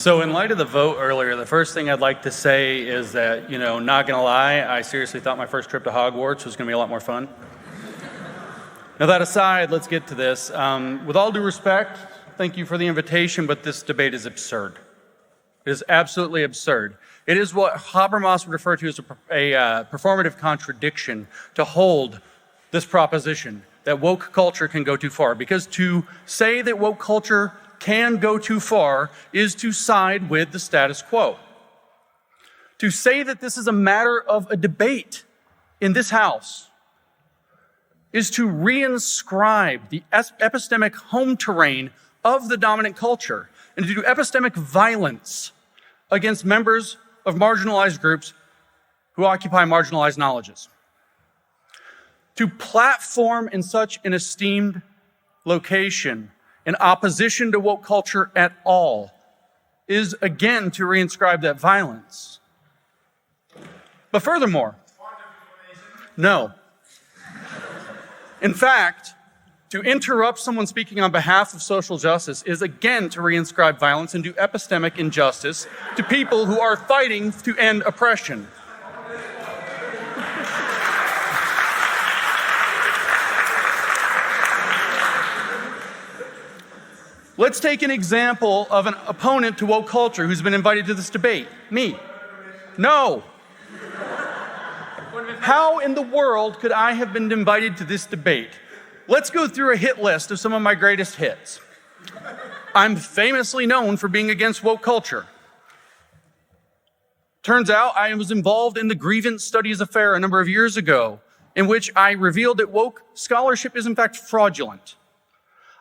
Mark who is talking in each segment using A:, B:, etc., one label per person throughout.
A: So in light of the vote earlier, the first thing I'd like to say is that, not gonna lie, I seriously thought my first trip to Hogwarts was gonna be a lot more fun. Now that aside, let's get to this. With all due respect, thank you for the invitation, but this debate is absurd. It is absolutely absurd. It is what Habermas would refer to as a performative contradiction to hold this proposition that woke culture can go too far. Because to say that woke culture can go too far is to side with the status quo. To say that this is a matter of a debate in this house is to reinscribe the epistemic home terrain of the dominant culture and to do epistemic violence against members of marginalized groups who occupy marginalized knowledges. To platform in such an esteemed location in opposition to woke culture at all is again to reinscribe that violence. But furthermore, no. In fact, to interrupt someone speaking on behalf of social justice is again to reinscribe violence and do epistemic injustice to people who are fighting to end oppression. Let's take an example of an opponent to woke culture who's been invited to this debate. Me. No. How in the world could I have been invited to this debate? Let's go through a hit list of some of my greatest hits. I'm famously known for being against woke culture. Turns out I was involved in the grievance studies affair a number of years ago, in which I revealed that woke scholarship is in fact fraudulent.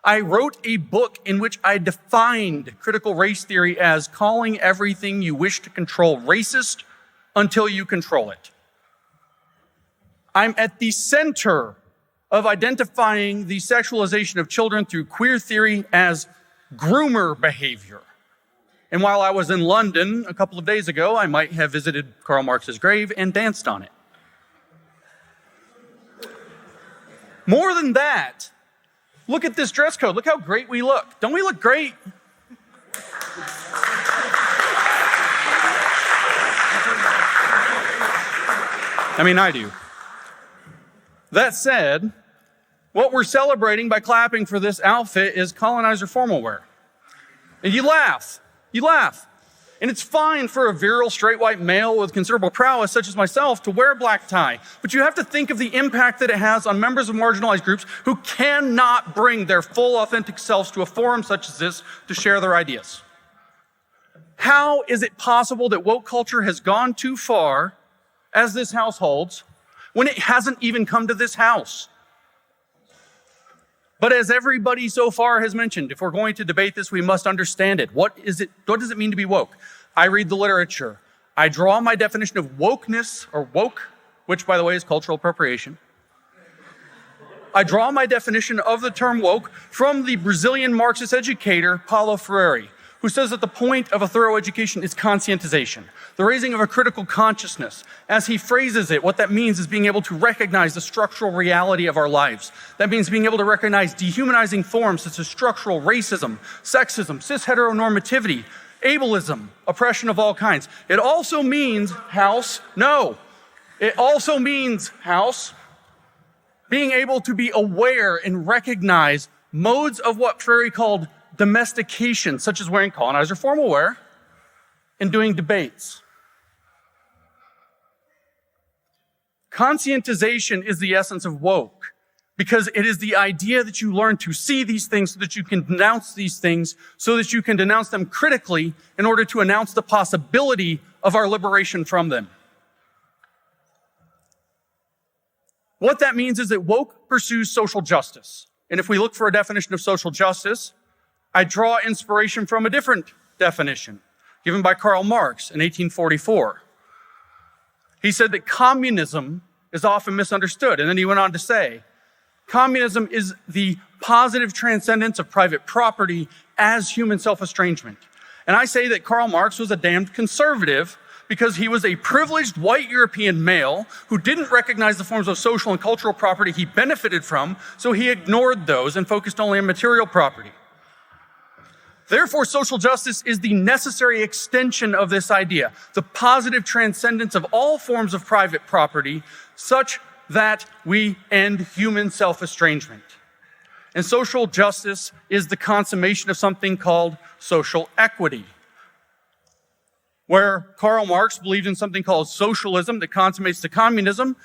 A: I wrote a book in which I defined critical race theory as calling everything you wish to control racist until you control it. I'm at the center of identifying the sexualization of children through queer theory as groomer behavior. And while I was in London a couple of days ago, I might have visited Karl Marx's grave and danced on it. More than that, look at this dress code. Look how great we look. Don't we look great? I mean, I do. That said, what we're celebrating by clapping for this outfit is colonizer formal wear. And you laugh. You laugh. And it's fine for a virile, straight white male with considerable prowess, such as myself, to wear a black tie. But you have to think of the impact that it has on members of marginalized groups who cannot bring their full, authentic selves to a forum such as this to share their ideas. How is it possible that woke culture has gone too far, as this house holds, when it hasn't even come to this house? But as everybody so far has mentioned, if we're going to debate this, we must understand it. What does it mean to be woke? I read the literature. I draw my definition of wokeness, or woke, which by the way is cultural appropriation. I draw my definition of the term woke from the Brazilian Marxist educator, Paulo Freire, who says that the point of a thorough education is conscientization, the raising of a critical consciousness. As he phrases it, what that means is being able to recognize the structural reality of our lives. That means being able to recognize dehumanizing forms such as structural racism, sexism, cis-heteronormativity, ableism, oppression of all kinds. It also means, being able to be aware and recognize modes of what Freire called domestication, such as wearing colonizer formal wear and doing debates. Conscientization is the essence of woke, because it is the idea that you learn to see these things so that you can denounce these things, so that you can denounce them critically in order to announce the possibility of our liberation from them. What that means is that woke pursues social justice. And if we look for a definition of social justice, I draw inspiration from a different definition given by Karl Marx in 1844. He said that communism is often misunderstood. And then he went on to say, communism is the positive transcendence of private property as human self-estrangement. And I say that Karl Marx was a damned conservative because he was a privileged white European male who didn't recognize the forms of social and cultural property he benefited from, so he ignored those and focused only on material property. Therefore, social justice is the necessary extension of this idea, the positive transcendence of all forms of private property, such that we end human self-estrangement. And social justice is the consummation of something called social equity, where Karl Marx believed in something called socialism that consummates to communism.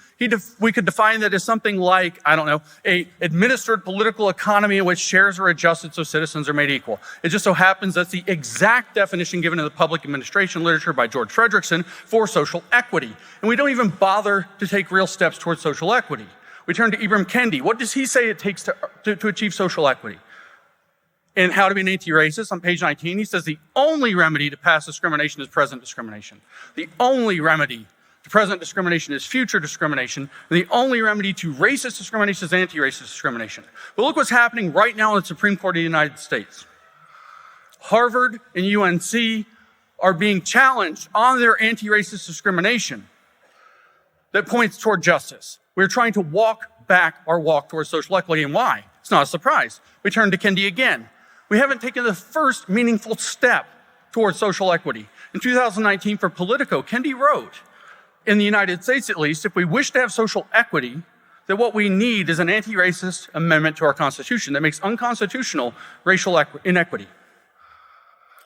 A: We could define that as something like, a administered political economy in which shares are adjusted so citizens are made equal. It just so happens that's the exact definition given in the public administration literature by George Frederickson for social equity. And we don't even bother to take real steps towards social equity. We turn to Ibram Kendi. What does he say it takes to achieve social equity? In How to Be an Anti-Racist, on page 19, he says the only remedy to past discrimination is present discrimination. The only remedy to present discrimination is future discrimination. And the only remedy to racist discrimination is anti-racist discrimination. But look what's happening right now in the Supreme Court of the United States. Harvard and UNC are being challenged on their anti-racist discrimination that points toward justice. We're trying to walk back our walk towards social equity. And why? It's not a surprise. We turn to Kendi again. We haven't taken the first meaningful step towards social equity. In 2019, for Politico, Kendi wrote, in the United States at least, if we wish to have social equity, that what we need is an anti-racist amendment to our Constitution that makes unconstitutional racial inequity.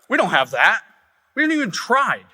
A: We don't have that. We haven't even tried.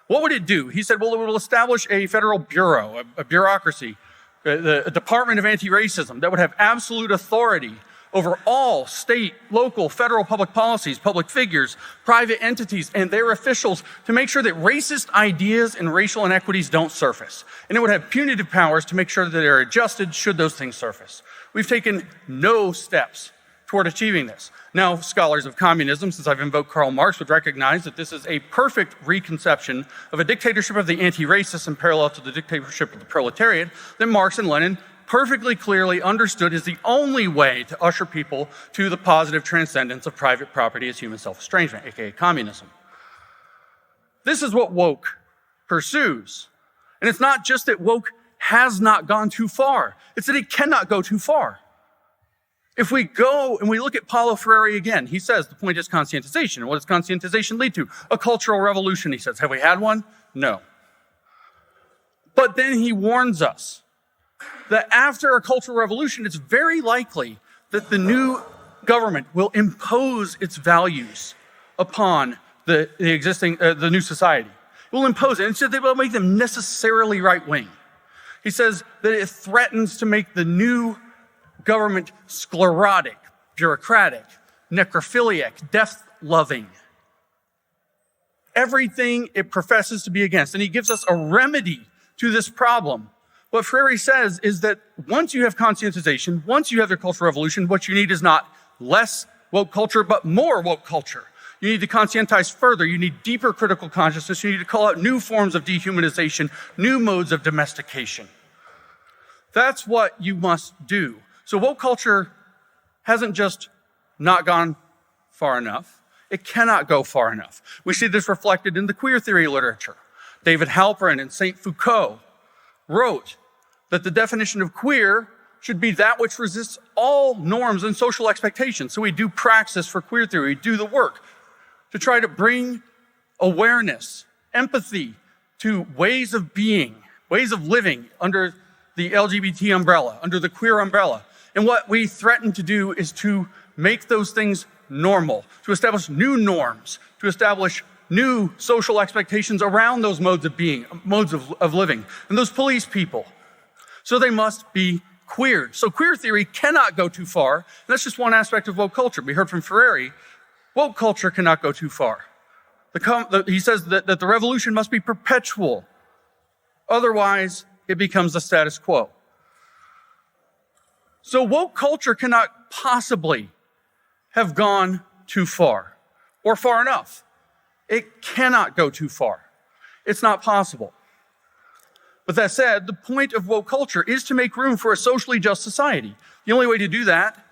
A: What would it do? He said, well, it will establish a federal bureau, a bureaucracy, a Department of Anti-Racism that would have absolute authority over all state, local, federal public policies, public figures, private entities, and their officials to make sure that racist ideas and racial inequities don't surface. And it would have punitive powers to make sure that they're adjusted should those things surface. We've taken no steps toward achieving this. Now, scholars of communism, since I've invoked Karl Marx, would recognize that this is a perfect reconception of a dictatorship of the anti-racists in parallel to the dictatorship of the proletariat that Marx and Lenin perfectly clearly understood is the only way to usher people to the positive transcendence of private property as human self-estrangement, aka communism. This is what woke pursues. And it's not just that woke has not gone too far, it's that it cannot go too far. If we go and we look at Paulo Freire again, he says the point is conscientization. And what does conscientization lead to? A cultural revolution, he says. Have we had one? No. But then he warns us that after a cultural revolution, it's very likely that the new government will impose its values upon the new society. It will impose it. And so they will make them necessarily right-wing. He says that it threatens to make the new government sclerotic, bureaucratic, necrophiliac, death-loving. Everything it professes to be against. And he gives us a remedy to this problem. What Freire says is that once you have conscientization, once you have the cultural revolution, what you need is not less woke culture, but more woke culture. You need to conscientize further. You need deeper critical consciousness. You need to call out new forms of dehumanization, new modes of domestication. That's what you must do. So woke culture hasn't just not gone far enough. It cannot go far enough. We see this reflected in the queer theory literature. David Halperin and Saint Foucault wrote that the definition of queer should be that which resists all norms and social expectations. So we do praxis for queer theory, we do the work to try to bring awareness, empathy to ways of being, ways of living under the LGBT umbrella, under the queer umbrella. And what we threaten to do is to make those things normal, to establish new norms, to establish new social expectations around those modes of being, modes of living, and those police people. So they must be queered. So queer theory cannot go too far. And that's just one aspect of woke culture. We heard from Freire, woke culture cannot go too far. He says that the revolution must be perpetual. Otherwise, it becomes the status quo. So woke culture cannot possibly have gone too far or far enough. It cannot go too far. It's not possible. But that said, the point of woke culture is to make room for a socially just society. The only way to do that,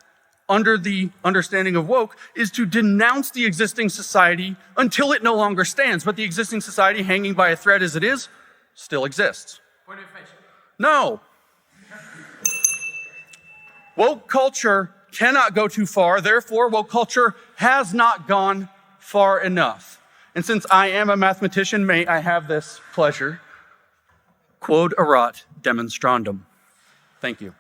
A: under the understanding of woke, is to denounce the existing society until it no longer stands. But the existing society, hanging by a thread as it is, still exists. No. Woke culture cannot go too far. Therefore, woke culture has not gone far enough. And since I am a mathematician, may I have this pleasure? Quod erat demonstrandum. Thank you.